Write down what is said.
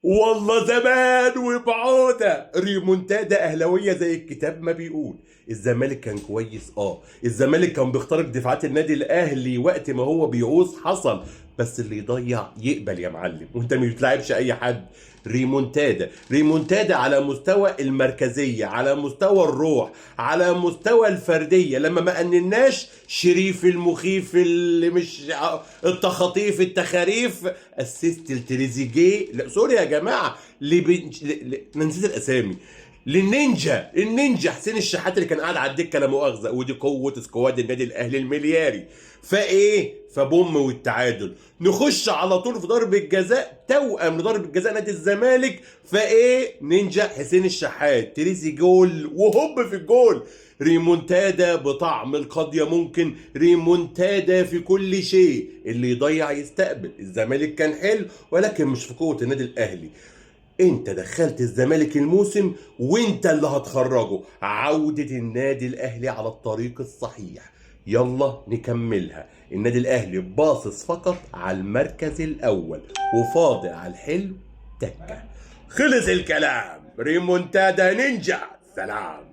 والله زمان وبعودة ريمونتادا اهلاويه زي الكتاب ما بيقول. الزمالك كان كويس، الزمالك كان بيخترق دفاعات النادي الاهلي وقت ما هو بيعوز حصل. بس اللي يضيع يقبل يا معلم، وانت ما بتلعبش اي حد. ريمونتادا ريمونتادا على مستوى المركزيه، على مستوى الروح، على مستوى الفرديه. لما ما قنناش شريف المخيف اللي مش التخاطيف التخاريف اسيست التريزيجيه، لا سوري يا جماعه، انا نسيت الاسامي. النينجا حسين الشحات اللي كان قاعد على الدكه لا مؤاخذه. ودي قوه سكواد النادي الاهلي الملياري. فبوم والتعادل. نخش على طول في ضربه جزاء، توأم لضربه جزاء نادي الزمالك. نينجا حسين الشحات تريزي جول وهوب في الجول. ريمونتادا بطعم القضية، ممكن ريمونتادا في كل شيء. اللي يضيع يستقبل. الزمالك كان حلو ولكن مش في قوة النادي الأهلي. انت دخلت الزمالك الموسم وانت اللي هتخرجه. عودة النادي الأهلي على الطريق الصحيح. يلا نكملها. النادي الأهلي باصص فقط على المركز الأول وفاضي على الحلو تكة. خلص الكلام. ريمونتادا نينجا. سلام.